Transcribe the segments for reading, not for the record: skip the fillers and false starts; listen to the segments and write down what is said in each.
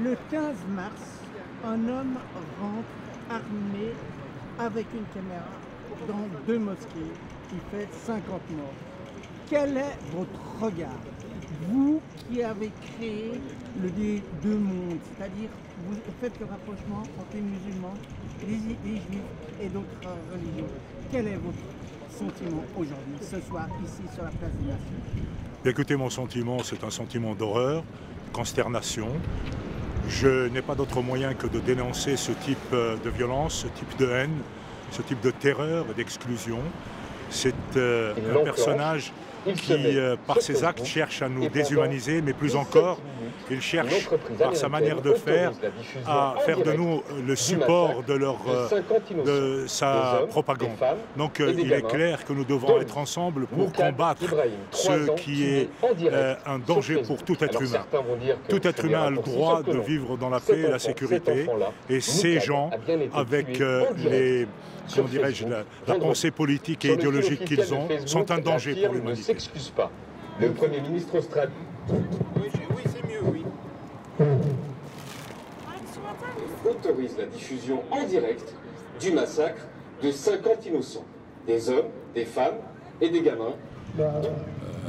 Le 15 mars, un homme rentre armé avec une caméra dans 2 mosquées qui fait 50 morts. Quel est votre regard? Vous qui avez créé les deux mondes, c'est-à-dire vous faites le rapprochement entre les musulmans, les juifs et d'autres religions. Quel est votre sentiment aujourd'hui, ce soir, ici sur la place des Nations? Écoutez, mon sentiment, c'est un sentiment d'horreur, consternation. Je n'ai pas d'autre moyen que de dénoncer ce type de violence, ce type de haine, ce type de terreur et d'exclusion. C'est un personnage qui, par ses actes, cherche à nous déshumaniser, mais plus encore, il cherche, par sa manière de faire, à faire de nous le support de sa propagande. Donc il est clair que nous devons être ensemble pour combattre ce qui est un danger pour tout être humain. Tout être humain a le droit de vivre dans la paix et la sécurité, et ces gens, avec comment dirais-je, la pensée politique et idéologique qu'ils ont, sont un danger pour l'humanité. Ne s'excuse pas. Le Premier ministre australien... Oui, c'est mieux, oui. autorise la diffusion en direct du massacre de 50 innocents. Des hommes, des femmes et des gamins.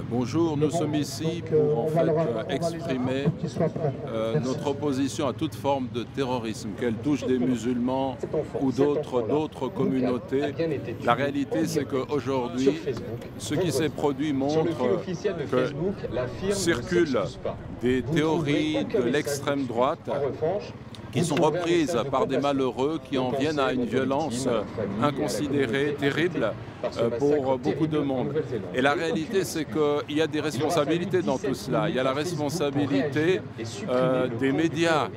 Bonjour, nous sommes ici pour en fait exprimer notre opposition à toute forme de terrorisme, qu'elle touche des musulmans ou d'autres communautés. La réalité, c'est qu'aujourd'hui, ce qui s'est produit montre que circulent des théories de l'extrême droite qui sont reprises par des malheureux qui en viennent à une violence inconsidérée, terrible pour beaucoup de monde. Et la réalité, c'est qu'il y a des responsabilités dans tout cela. Il y a la responsabilité des médias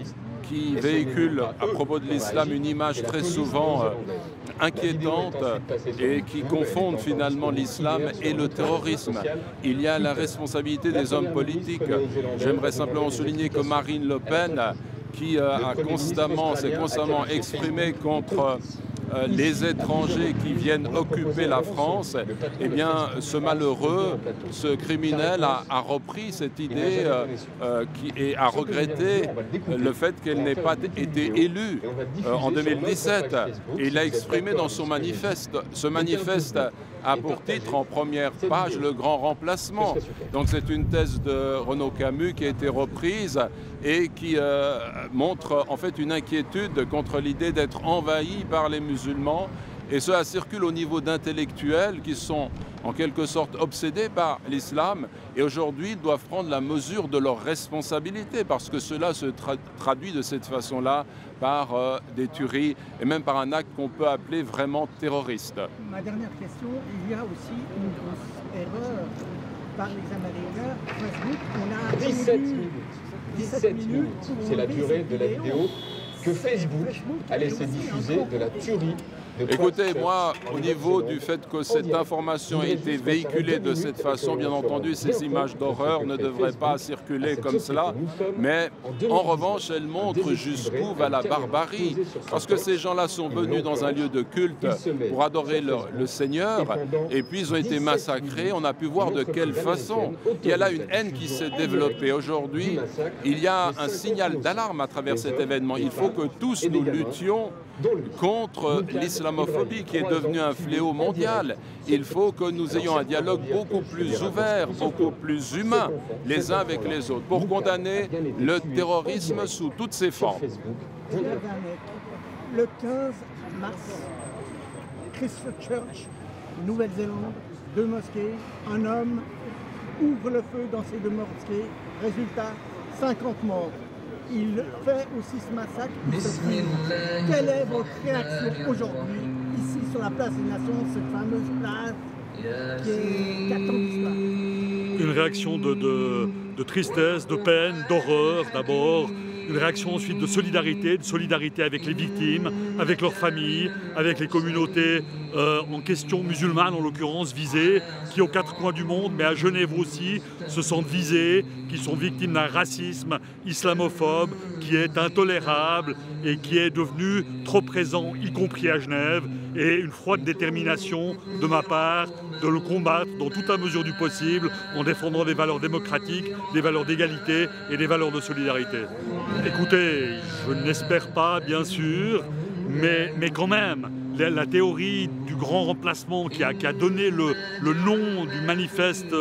qui véhiculent à propos de l'islam une image très souvent inquiétante et qui confondent finalement l'islam et le terrorisme. Il y a la responsabilité des hommes politiques. J'aimerais simplement souligner que Marine Le Pen, qui s'est constamment exprimé contre les étrangers qui viennent occuper la France, eh bien, ce malheureux, ce criminel a repris cette idée et a regretté le fait qu'elle n'ait pas été élue en 2017. Et il l'a exprimé dans son manifeste. Ce manifeste a pour titre en première page le grand remplacement. Donc c'est une thèse de Renaud Camus qui a été reprise et qui montre en fait une inquiétude contre l'idée d'être envahi par les musulmans. Et cela circule au niveau d'intellectuels qui sont en quelque sorte obsédés par l'islam et aujourd'hui doivent prendre la mesure de leurs responsabilités parce que cela se traduit de cette façon-là par des tueries et même par un acte qu'on peut appeler vraiment terroriste. Ma dernière question, il y a aussi une grosse erreur par les Américains. Facebook, on a 17 minutes, c'est la durée de la vidéo que Facebook a laissé diffuser de la tuerie. Écoutez, moi, au niveau du fait que cette information a été véhiculée de cette façon, bien entendu, ces images d'horreur ne devraient pas circuler comme cela, mais en revanche, elles montrent jusqu'où va la barbarie, parce que ces gens-là sont venus dans un lieu de culte pour adorer le Seigneur, et puis ils ont été massacrés. On a pu voir de quelle façon. Il y a là une haine qui s'est développée. Aujourd'hui, il y a un signal d'alarme à travers cet événement. Il faut que tous nous luttions contre l'islamophobie qui est devenue un fléau mondial. Il faut que nous ayons un dialogue beaucoup plus ouvert, beaucoup plus humain les uns avec les autres pour condamner le terrorisme sous toutes ses formes. Le 15 mars, Christchurch, Nouvelle-Zélande, 2 mosquées, un homme ouvre le feu dans ces 2 mosquées, résultat 50 morts. Il fait aussi ce massacre. Quelle est votre réaction aujourd'hui, ici sur la place des Nations, cette fameuse place qui attend l'histoire? Une réaction de tristesse, de peine, d'horreur d'abord. Une réaction ensuite de solidarité avec les victimes, avec leurs familles, avec les communautés en question musulmanes en l'occurrence visées, qui aux 4 coins du monde, mais à Genève aussi, se sentent visées, qui sont victimes d'un racisme islamophobe qui est intolérable et qui est devenu trop présent, y compris à Genève, et une froide détermination de ma part de le combattre dans toute la mesure du possible en défendant des valeurs démocratiques des valeurs d'égalité et des valeurs de solidarité. Écoutez, je n'espère pas, bien sûr, mais quand même, la théorie du grand remplacement qui a donné le nom du manifeste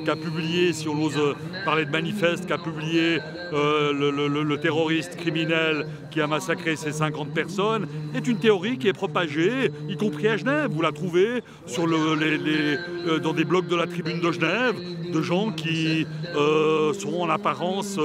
qu'a publié, si on ose parler de manifeste, qu'a publié le terroriste criminel qui a massacré ces 50 personnes, est une théorie qui est propagée, y compris à Genève. Vous la trouvez sur dans des blogs de la Tribune de Genève, de gens qui sont en apparence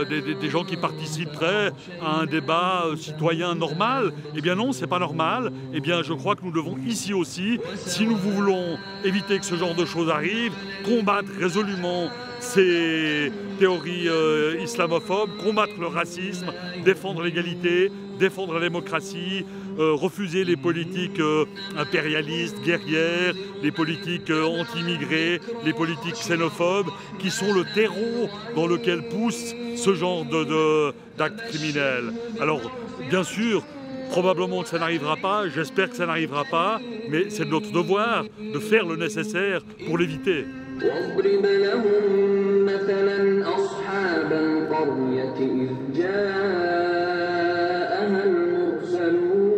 des gens qui participeraient à un débat citoyen normal. Eh bien non, c'est pas normal. Eh bien je crois que nous devons ici aussi, si nous voulons éviter que ce genre de choses arrivent, combattre résolument ces théories islamophobes, combattre le racisme, défendre l'égalité, défendre la démocratie, refuser les politiques impérialistes, guerrières, les politiques anti-immigrés, les politiques xénophobes, qui sont le terreau dans lequel pousse ce genre d'actes criminels. Alors, bien sûr, probablement que ça n'arrivera pas, j'espère que ça n'arrivera pas, mais c'est notre devoir de faire le nécessaire pour l'éviter. واضرب لهم مثلا أصحاب القرية إذ جاءها المرسلون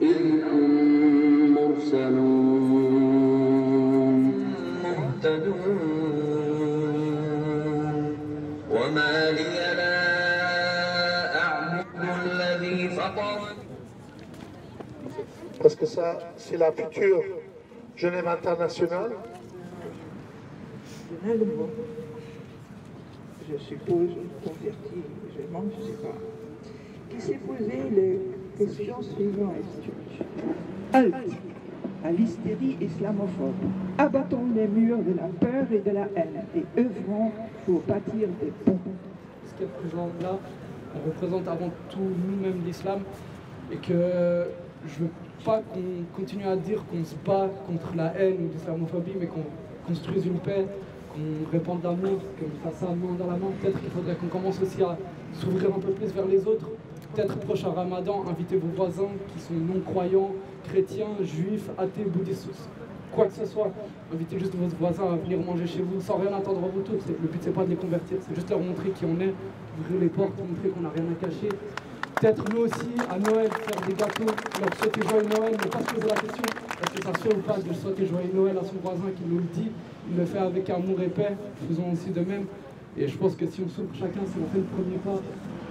إذ هم مرسلون مهتدون وما لي لا أعبد الذي فطر. Parce que ça, c'est la future Genève internationale. Finalement, je suppose, converti musulman, je ne sais pas, qui s'est posé les questions suivantes. Halte à l'hystérie islamophobe. Abattons les murs de la peur et de la haine et œuvrons pour bâtir des ponts. Ce qu'elle présente là, on représente avant tout nous-mêmes l'islam et que je veux pas qu'on continue à dire qu'on se bat contre la haine ou l'islamophobie, mais qu'on construise une paix, qu'on répande l'amour, qu'on fasse ça main dans la main. Peut-être qu'il faudrait qu'on commence aussi à s'ouvrir un peu plus vers les autres. Peut-être prochain Ramadan, invitez vos voisins qui sont non-croyants, chrétiens, juifs, athées, bouddhistes, quoi que ce soit. Invitez juste vos voisins à venir manger chez vous sans rien attendre à vous tous. Le but, c'est pas de les convertir, c'est juste leur montrer qui on est, ouvrir les portes, montrer qu'on n'a rien à cacher. Peut-être nous aussi, à Noël, faire des gâteaux, leur souhaiter joyeux Noël, ne pas se poser la question, est-ce que ça se fait ou pas de souhaiter joyeux Noël à son voisin qui nous le dit, il le fait avec amour et paix, faisons aussi de même. Et je pense que si on s'ouvre chacun, si on fait le premier pas,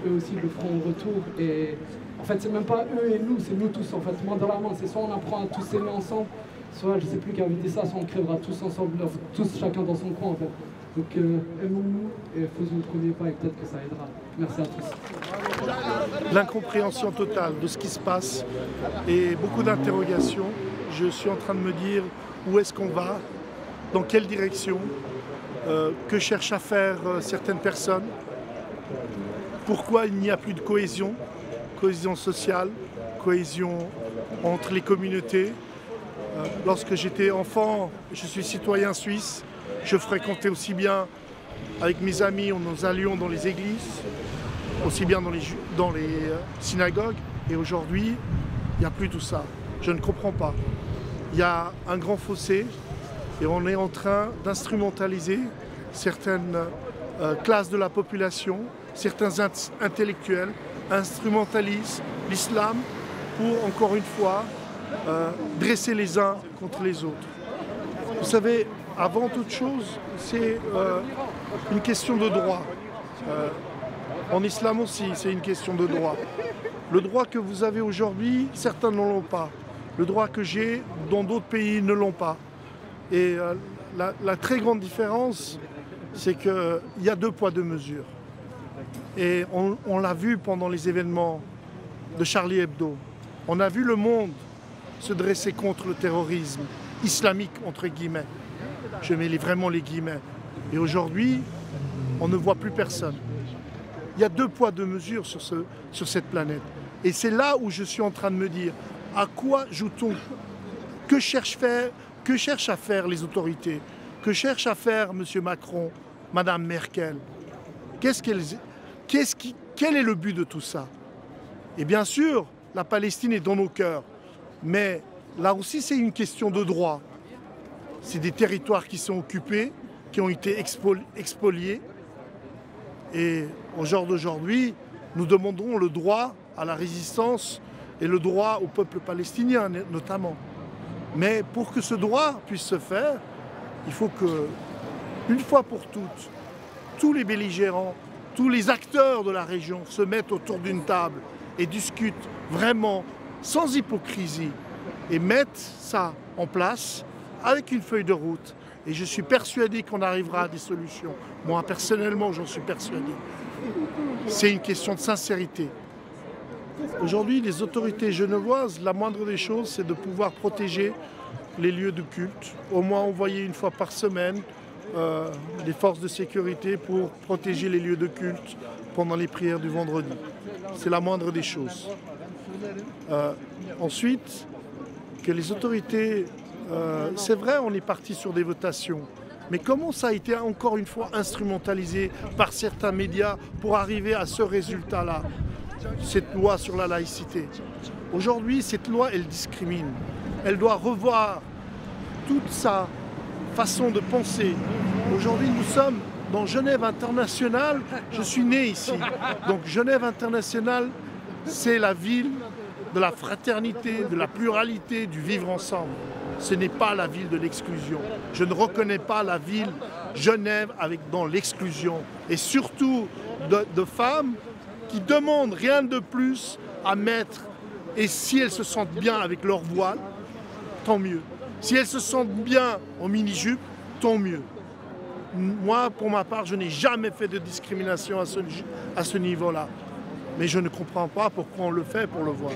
eux aussi le feront en retour. Et en fait, c'est même pas eux et nous, c'est nous tous, en fait, main dans la main. C'est soit on apprend à tous s'aimer ensemble, soit, je sais plus qui a invité ça, soit on crèvera tous ensemble, tous chacun dans son coin, en fait. Donc aimons-nous et faisons le premier pas et peut-être que ça aidera. Merci à tous. L'incompréhension totale de ce qui se passe et beaucoup d'interrogations. Je suis en train de me dire où est-ce qu'on va, dans quelle direction, que cherchent à faire certaines personnes, pourquoi il n'y a plus de cohésion sociale, cohésion entre les communautés. Lorsque j'étais enfant, je suis citoyen suisse, je fréquentais aussi bien avec mes amis, nous allions dans les églises, aussi bien dans les synagogues. Et aujourd'hui, il n'y a plus tout ça. Je ne comprends pas. Il y a un grand fossé et on est en train d'instrumentaliser certaines classes de la population, certains intellectuels instrumentalisent l'islam pour, encore une fois, dresser les uns contre les autres. Vous savez, avant toute chose, c'est une question de droit. En islam aussi, c'est une question de droit. Le droit que vous avez aujourd'hui, certains ne l'ont pas. Le droit que j'ai, dans d'autres pays, ne l'ont pas. Et la très grande différence, c'est qu'il y a 2 poids 2 mesures. Et on l'a vu pendant les événements de Charlie Hebdo. On a vu le monde se dresser contre le terrorisme islamique, entre guillemets. Je mets vraiment les guillemets. Et aujourd'hui, on ne voit plus personne. Il y a 2 poids 2 mesures sur cette planète. Et c'est là où je suis en train de me dire, à quoi joue-t-on? Que cherchent à faire les autorités? Que cherche à faire M. Macron, Mme Merkel? Quel est le but de tout ça? Et bien sûr, la Palestine est dans nos cœurs. Mais là aussi, c'est une question de droit. C'est des territoires qui sont occupés, qui ont été expoliés. Et au jour d'aujourd'hui, nous demandons le droit à la résistance et le droit au peuple palestinien notamment. Mais pour que ce droit puisse se faire, il faut que, une fois pour toutes, tous les belligérants, tous les acteurs de la région se mettent autour d'une table et discutent vraiment sans hypocrisie et mettent ça en place avec une feuille de route. Et je suis persuadé qu'on arrivera à des solutions. Moi, personnellement, j'en suis persuadé. C'est une question de sincérité. Aujourd'hui, les autorités genevoises, la moindre des choses, c'est de pouvoir protéger les lieux de culte. Au moins envoyer une fois par semaine des forces de sécurité pour protéger les lieux de culte pendant les prières du vendredi. C'est la moindre des choses. Ensuite, que les autorités... c'est vrai, on est parti sur des votations. Mais comment ça a été encore une fois instrumentalisé par certains médias pour arriver à ce résultat-là, cette loi sur la laïcité? Aujourd'hui, cette loi, elle discrimine. Elle doit revoir toute sa façon de penser. Aujourd'hui, nous sommes dans Genève Internationale. Je suis né ici. Donc Genève Internationale, c'est la ville de la fraternité, de la pluralité, du vivre ensemble. Ce n'est pas la ville de l'exclusion. Je ne reconnais pas la ville Genève dans l'exclusion. Et surtout de femmes qui demandent rien de plus à mettre. Et si elles se sentent bien avec leur voile, tant mieux. Si elles se sentent bien en mini-jupe, tant mieux. Moi, pour ma part, je n'ai jamais fait de discrimination à ce niveau-là. Mais je ne comprends pas pourquoi on le fait pour le voir.